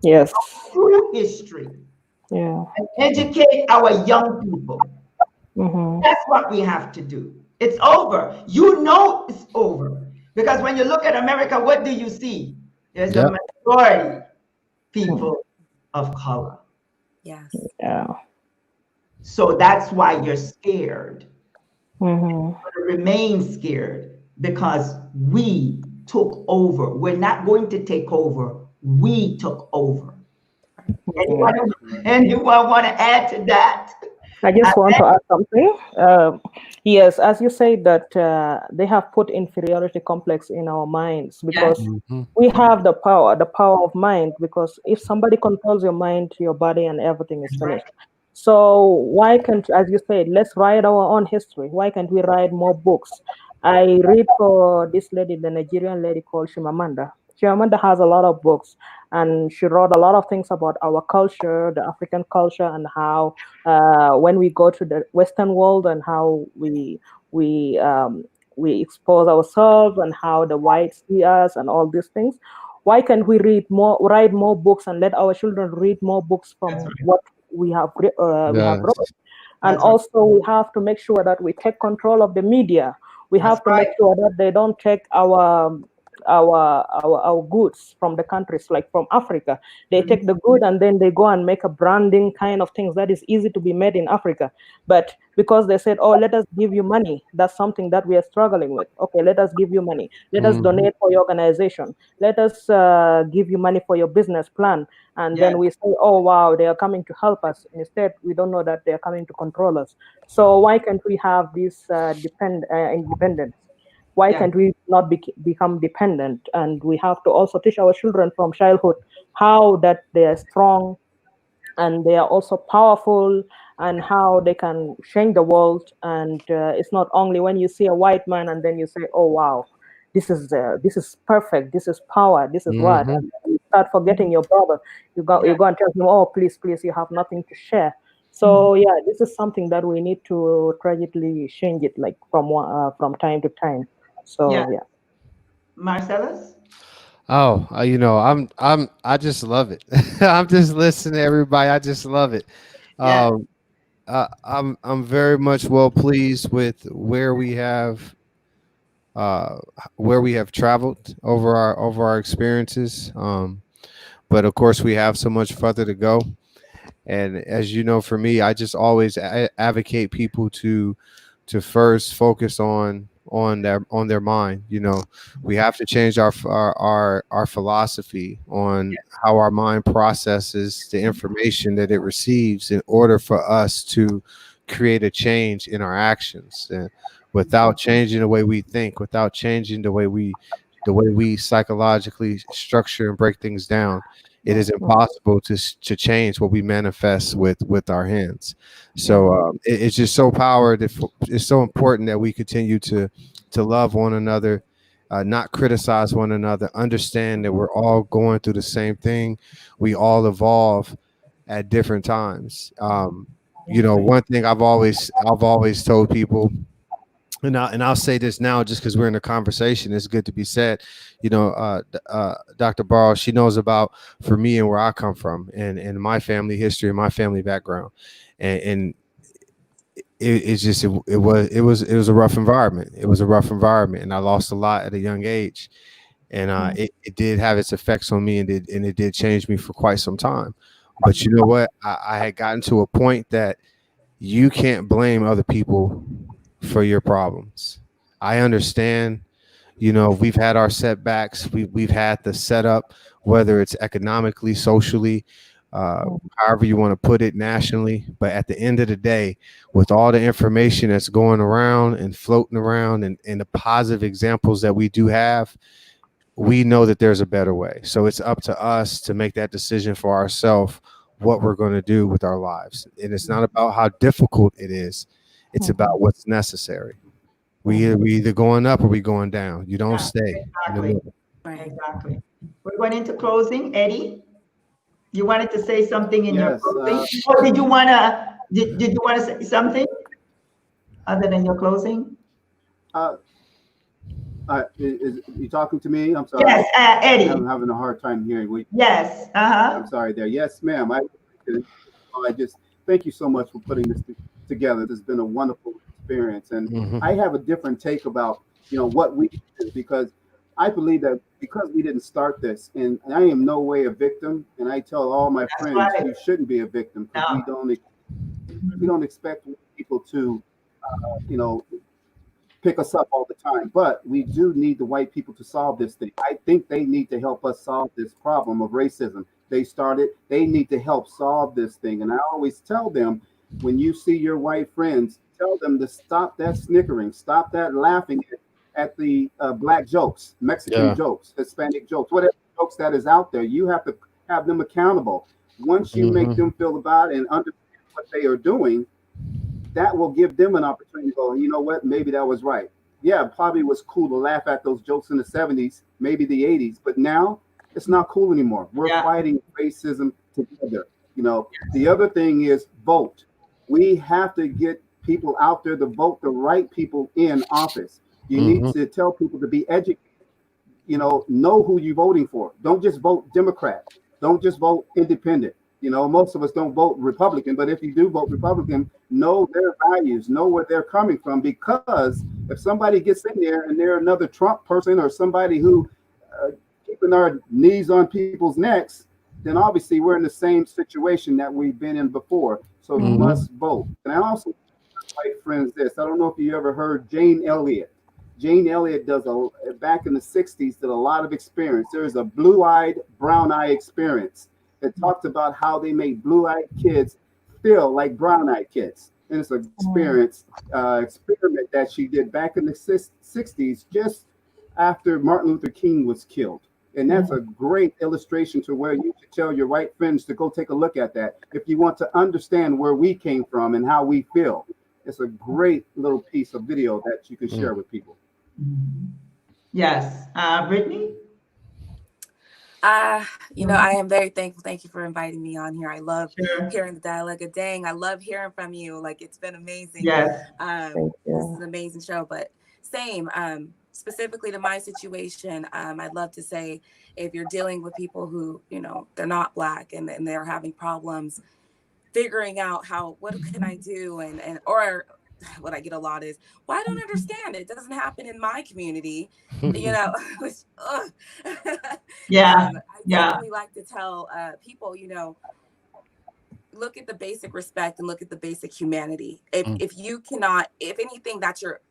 D: Yes.
A: True history.
D: Yeah.
A: And educate our young people. That's what we have to do. It's over. You know it's over. Because when you look at America, what do you see? There's a majority people of color.
C: Yes.
D: Yeah.
A: So that's why you're scared. Remain scared, because we took over. We're not going to take over. We took over. Anyone want to add to that?
D: I just want to add something. Yes, as you say that they have put inferiority complex in our minds, because we have the power of mind, because if somebody controls your mind, your body and everything is finished. So why can't, as you said, let's write our own history? Why can't we write more books? I read for this lady, the Nigerian lady called Chimamanda. Chimamanda has a lot of books, and she wrote a lot of things about our culture, the African culture, and how when we go to the Western world and how we expose ourselves and how the whites see us and all these things. Why can't we write more books and let our children read more books from what we have wrote? And also we have to make sure that we take control of the media. We have to make sure that they don't take our goods from the countries, like from Africa. They take the good and then they go and make a branding kind of things that is easy to be made in Africa. But because they said, oh, let us give you money, that's something that we are struggling with. Okay, let us give you money. Let us donate for your organization. Let us give you money for your business plan. And then we say, oh, wow, they are coming to help us. Instead, we don't know that they are coming to control us. So why can't we have this independence? Why can't we not become dependent? And we have to also teach our children from childhood how that they are strong and they are also powerful, and how they can change the world. And it's not only when you see a white man and then you say, oh, wow, this is perfect, this is power, this is what. And you start forgetting your brother. You go and tell him, oh, please, you have nothing to share. So yeah, this is something that we need to tragically change it, like from time to time. So yeah.
A: Marcelleus?
E: Oh, I just love it. I'm just listening to everybody. I just love it.
A: Yeah.
E: Um, I'm very much well pleased with uh, where we have traveled over our experiences. But of course, we have so much further to go. And as you know, for me, I just always advocate people to first focus on their mind. You know, we have to change our philosophy on how our mind processes the information that it receives in order for us to create a change in our actions. And without changing the way we think, without changing the way we psychologically structure and break things down, it is impossible to change what we manifest with our hands. So it's just so powered. It's so important that we continue to love one another, not criticize one another, understand that we're all going through the same thing. We all evolve at different times. One thing I've always told people, and I'll say this now just because we're in a conversation, it's good to be said. Dr. Barrow, she knows about, for me, and where I come from, and my family history and my family background, and it was a rough environment. It was a rough environment, and I lost a lot at a young age, and it did have its effects on me, and it did change me for quite some time. But you know what? I had gotten to a point that you can't blame other people for your problems. I understand, we've had our setbacks. We've had the setup, whether it's economically, socially, uh, however you want to put it, nationally. But at the end of the day, with all the information that's going around and floating around, and the positive examples that we do have, we know that there's a better way. So it's up to us to make that decision for ourselves, what we're going to do with our lives. And it's not about how difficult it is. It's about what's necessary. We either going up or we going down. You don't
A: Yeah,
E: stay in the
A: exactly.
E: middle.
C: Right.
A: Exactly. We're going into closing. Eddie, you wanted to say something in your
B: Yes.
A: closing? Or did you want to say something other than your closing?
B: Uh, is you talking to me? I'm sorry.
A: Yes, Eddie.
B: I'm having a hard time hearing.
A: Yes.
B: I'm sorry there. Yes, ma'am. I just thank you so much for putting this together. This has been a wonderful experience, and
E: Mhm.
B: I have a different take about what we do, because I believe that because we didn't start this, and I am no way a victim, and I tell all my
A: That's
B: friends
A: right.
B: you shouldn't be a victim, because
A: No.
B: we don't expect people to you know pick us up all the time. But we do need the white people to solve this thing. I think they need to help us solve this problem of racism. They need to help solve this thing. And I always tell them, when you see your white friends, tell them to stop that snickering, stop that laughing at the black jokes, Mexican
E: Yeah.
B: jokes, Hispanic jokes, whatever jokes that is out there. You have to have them accountable. Once you make
E: Mhm.
B: them feel about and understand what they are doing, that will give them an opportunity to go, you know what, maybe that was right. Yeah, it probably was cool to laugh at those jokes in the 70s, maybe the 80s, but now it's not cool anymore. We're
A: Yeah.
B: fighting racism together. The other thing is vote. We have to get people out there to vote the right people in office. You need
E: Mhm.
B: to tell people to be educated, know who you're voting for. Don't just vote Democrat. Don't just vote independent. Most of us don't vote Republican, but if you do vote Republican, know their values, know where they're coming from. Because if somebody gets in there and they're another Trump person, or somebody who keeping our knees on people's necks, then obviously we're in the same situation that we've been in before. So you
E: Mhm.
B: must vote. And I also tell my friends this. I don't know if you ever heard Jane Elliott. Jane Elliott back in the 60s, did a lot of experience. There is a blue-eyed, brown-eye experience that talked about how they made blue-eyed kids feel like brown-eyed kids. And it's an experiment that she did back in the 60s, just after Martin Luther King was killed. And that's a great illustration to where you should tell your white friends to go take a look at that if you want to understand where we came from and how we feel. It's a great little piece of video that you can share with people.
A: Yes. Brittany?
C: I am very thankful. Thank you for inviting me on here. I love
A: Sure.
C: hearing the dialogue. And dang, I love hearing from you. Like, it's been amazing.
A: Yes.
D: Thank
C: This is
D: you.
C: an amazing show. But same, specifically to my situation, I'd love to say, if you're dealing with people who, they're not Black and they're having problems, figuring out what can I do, or what I get a lot is, well, I don't understand. It doesn't happen in my community, you know. Which,
A: Yeah.
C: I
A: Yeah.
C: definitely like to tell people, you know, look at the basic respect and look at the basic humanity. If you cannot, if anything, that's your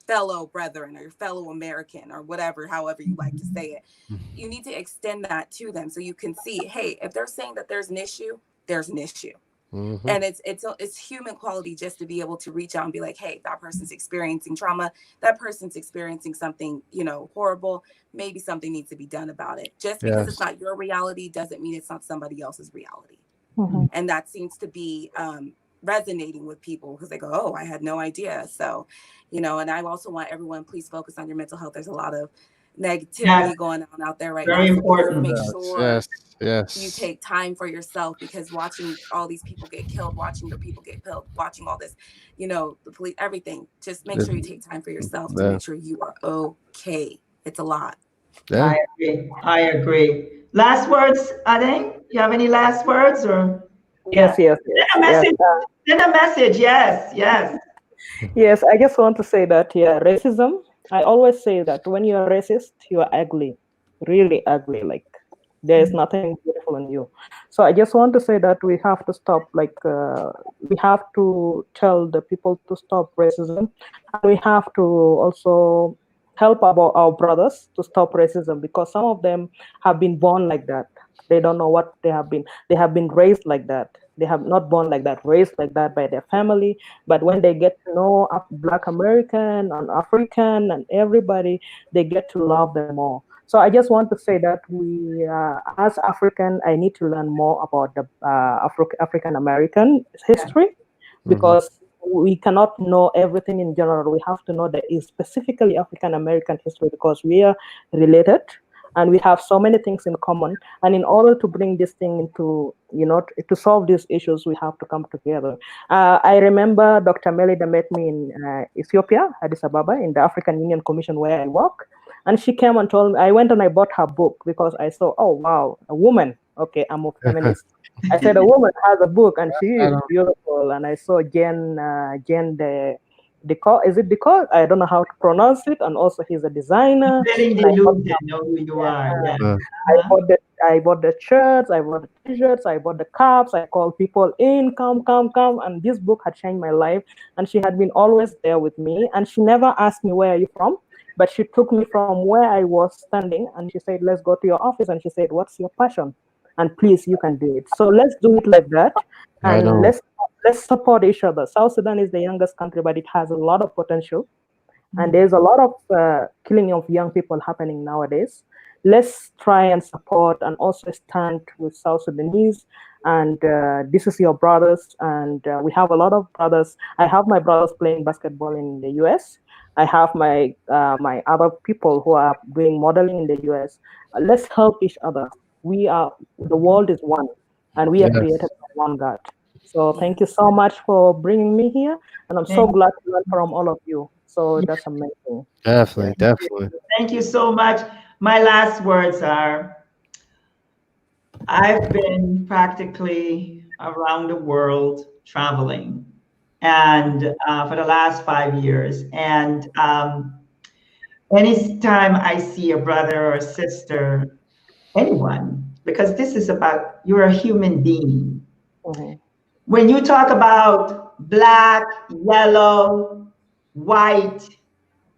C: fellow brethren or your fellow American or whatever, however you like to say it, you need to extend that to them so you can see, hey, if they're saying that there's an issue, there's an issue. And it's human quality just to be able to reach out and be like, hey, that person's experiencing trauma, that person's experiencing something, you know, horrible, maybe something needs to be done about it. Just because it's not your reality doesn't mean it's not somebody else's reality. And that seems to be resonating with people because they go, oh, I had no idea. So, you know, and I also want everyone, please focus on your mental health. There's a lot of negativity going on out there right
A: Very
C: now. So
A: important.
C: please make sure
E: Yes.
C: you take time for yourself, because watching all these people get killed, watching your people get killed, watching all this, you know, the police, everything, just make sure you take time for yourself to make sure you are okay. It's a lot.
A: I agree. I agree. Last words, Ade? You have any last words or?
D: Yes, yes,
A: Send
D: yes,
A: a
D: yes.
A: message. Send a message. Yes, yes.
D: Yes, I just want to say that, yeah, racism, I always say that when you're racist, you are ugly, really ugly. Like, there is nothing beautiful in you. So I just want to say that we have to stop, like, we have to tell the people to stop racism. And we have to also help our brothers to stop racism, because some of them have been born like that. They don't know what they have been. They have been raised like that. They have not born like that, raised like that by their family. But when they get to know Black American and African and everybody, they get to love them more. So I just want to say that we, as African, I need to learn more about the African American history, because we cannot know everything in general. We have to know that is specifically African American history, because we are related and we have so many things in common. And in order to bring this thing into, you know, to solve these issues, we have to come together. I remember Dr. Melida met me in Ethiopia, Addis Ababa, in the African Union Commission where I work. And she came and told me, I went and I bought her book because I saw, oh, wow, a woman. Okay, I'm a feminist. I said, a woman has a book and she is beautiful. And I saw Jen is it Decor? I don't know how to pronounce it. And also he's a designer.
A: Feeling
D: And I bought
A: deluded, know who you are. Yeah.
D: I bought the shirts, I bought the t-shirts, I bought the caps, I called people in, come. And this book had changed my life. And she had been always there with me. And she never asked me, where are you from? But she took me from where I was standing and she said, let's go to your office. And she said, what's your passion? And please, you can do it. So let's do it like that. And let's support each other. South Sudan is the youngest country, but it has a lot of potential. And there's a lot of killing of young people happening nowadays. Let's try and support and also stand with South Sudanese. And this is your brothers. And we have a lot of brothers. I have my brothers playing basketball in the US. I have my my other people who are doing modeling in the US. Let's help each other. The world is one, and we are created by one God. So thank you so much for bringing me here. And I'm so glad to learn from all of you. So that's amazing.
E: Definitely.
A: Thank you so much. My last words are, I've been practically around the world traveling, and for the last 5 years. And anytime I see a brother or a sister, anyone, because this is about, you're a human being. When you talk about black, yellow, white,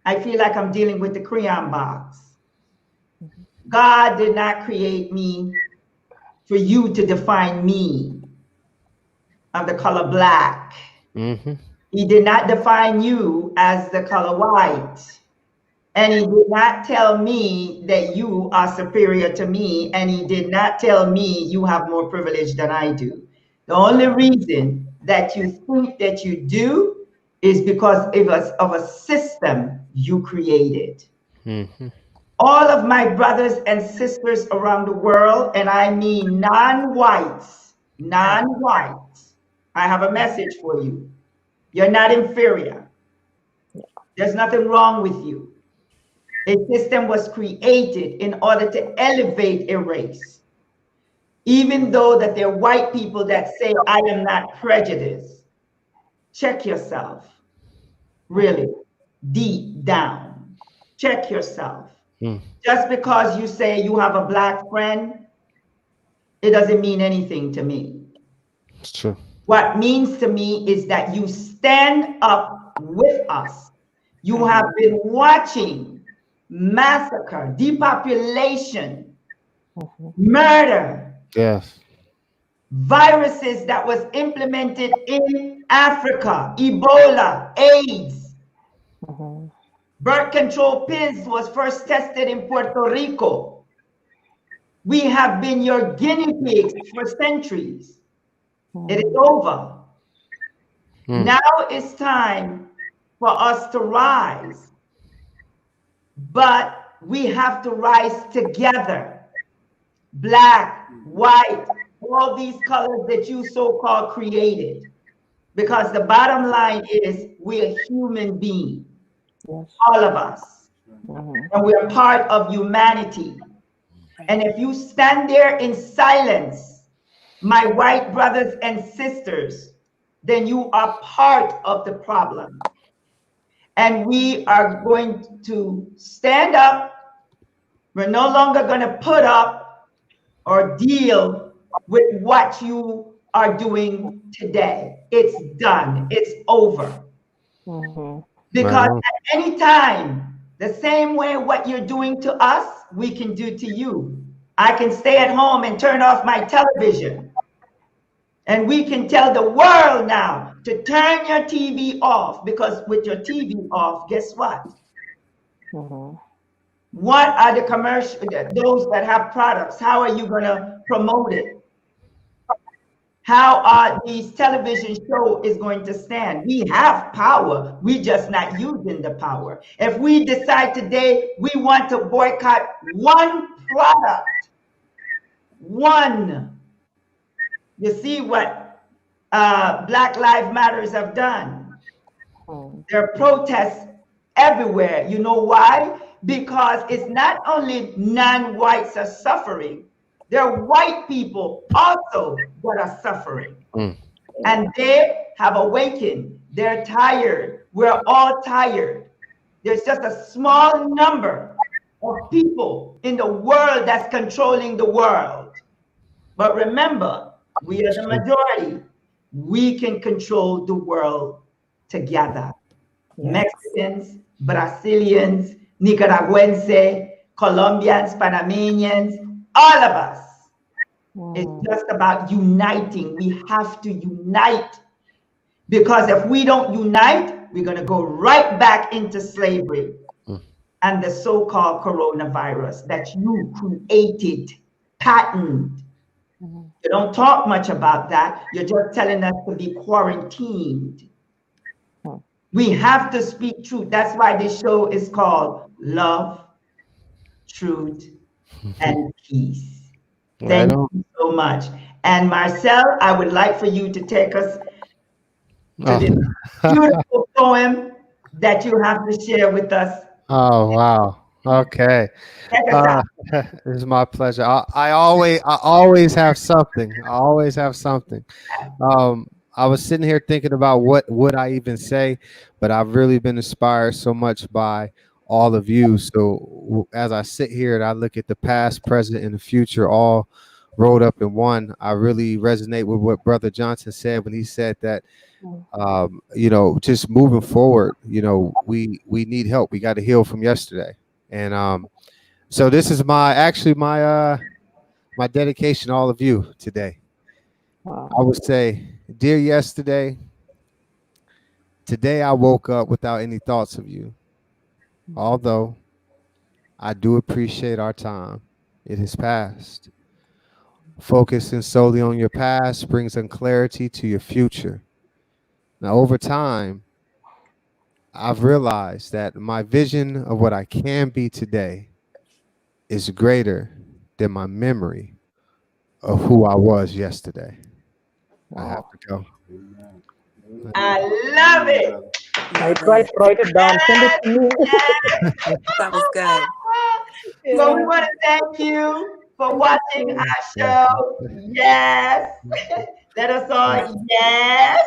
A: I feel like I'm dealing with the crayon box. God did not create me for you to define me of the color black. He did not define you as the color white. And he did not tell me that you are superior to me. And he did not tell me you have more privilege than I do. The only reason that you think that you do is because of a system you created. All of my brothers and sisters around the world, and I mean non-whites, I have a message for you. You're not inferior. There's nothing wrong with you. A system was created in order to elevate a race. even though that there are white people that say, I am not prejudiced. Check yourself, really, deep down. Check yourself. Just because you say you have a black friend, it doesn't mean anything to me.
E: It's true.
A: What means to me is that you stand up with us. You have been watching massacre, depopulation, murder,
E: Yes.
A: viruses that was implemented in Africa, Ebola, AIDS. Birth control pills was first tested in Puerto Rico. We have been your guinea pigs for centuries. It is over. Now it's time for us to rise. But we have to rise together. Black, white, all these colors that you so-called created. Because the bottom line is we're human beings. All of us. And we're part of humanity. And if you stand there in silence, my white brothers and sisters, then you are part of the problem. And we are going to stand up. We're no longer going to put up or deal with what you are doing today. It's done. It's over. Because at any time, the same way what you're doing to us, we can do to you. I can stay at home and turn off my television. And we can tell the world now to turn your TV off, because with your TV off, guess what? What are the commercial, those that have products? How are you going to promote it? How are these television shows is going to stand? We have power. We just not using the power. If we decide today we want to boycott one product, one, you see what Black Lives Matters have done. There are protests everywhere. You know why? Because it's not only non-whites are suffering, there are white people also that are suffering. And they have awakened. They're tired. We're all tired. There's just a small number of people in the world that's controlling the world. But remember, we are the majority. We can control the world together. Mexicans, Brazilians, Nicaraguense, Colombians, Panamanians, all of us. It's just about uniting. We have to unite. Because if we don't unite, we're going to go right back into slavery and the so-called coronavirus that you created, patented. You don't talk much about that. You're just telling us to be quarantined. We have to speak truth. That's why this show is called Love, Truth, and Peace. Thank you so much. And Marcel, I would like for you to take us to this beautiful poem that you have to share with us.
E: Oh, wow. Okay. It's my pleasure. I always have something. I always have something. I was sitting here thinking about what would I even say, but I've really been inspired so much by all of you. So as I sit here and I look at the past, present, and the future all rolled up in one, I really resonate with what Brother Johnson said when he said that, you know, just moving forward, you know, we need help. We got to heal from yesterday. And so this is my dedication to all of you today. I would say, dear yesterday, today I woke up without any thoughts of you. Although I do appreciate our time, it has passed. Focusing solely on your past brings clarity to your future. Now, over time, I've realized that my vision of what I can be today is greater than my memory of who I was yesterday. I have to go.
A: I love it.
D: Write it down. Send it to me.
C: That was good.
A: So we want to thank you for watching our show. Yes. Let us all, yes.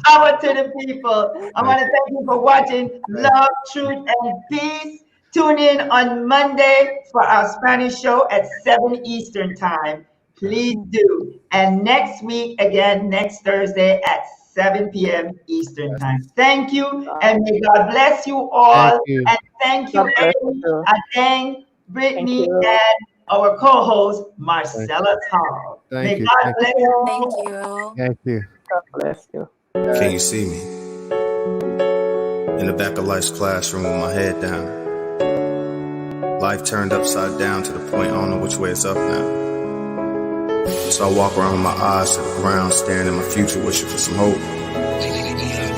A: Power to the people. I want to thank you for watching Love, Truth, and Peace. Tune in on Monday for our Spanish show at 7 Eastern Time. Please do. And next week, again, next Thursday at 7 p.m. Eastern Time. Thank you, and may God bless you all.
E: Thank you.
A: And thank you, Amy, Adang, Brittany, and our co-host, Marcelleus Hall.
E: Thank
A: May
E: you.
A: God bless you.
C: Thank you.
E: Thank you.
D: God bless you.
F: Can you see me? In the back of life's classroom with my head down. Life turned upside down to the point I don't know which way it's up now. So I walk around with my eyes to the ground, staring at my future, wishing for some hope.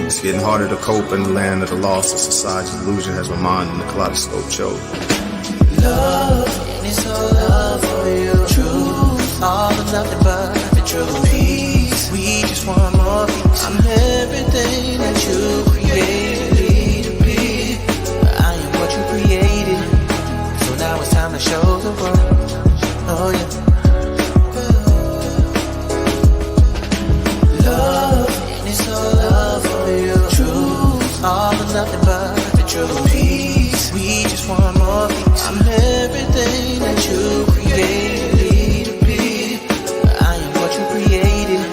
F: It's getting harder to cope in the land of the lost. A society's illusion has my mind in the kaleidoscope choke.
G: Love, and it's all love for you. Truth, all of nothing but the truth. Peace, we just want more peace. I'm everything that you created me to be. I am what you created. So now it's time to show the world. Oh yeah. Love, and it's all love for you. Truth, all of nothing but the truth. Peace, we just want more peace. I'm everything that you created me to be. I am what you created.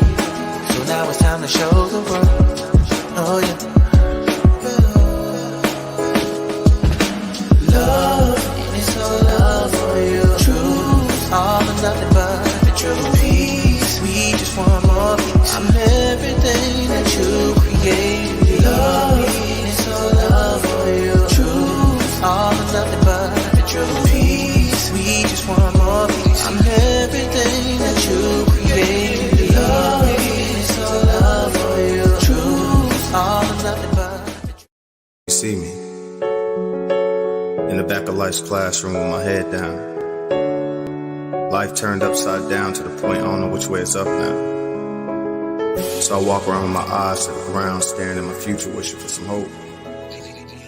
G: So now it's time to show the world. Oh yeah. Love, and it's all love for you. Truth, all of nothing but the truth. Peace, we just want more peace. I'm everything that you created. Love, and it's all love for you. Truth, all of nothing but the truth. Peace, we just want more peace. I'm everything that you created. Love, and it's all love for you. Truth, all of nothing but the truth.
F: You see me? In the back of life's classroom with my head down. Life turned upside down to the point I don't know which way it's up now. So I walk around with my eyes to the ground, staring at my future, wishing for some hope.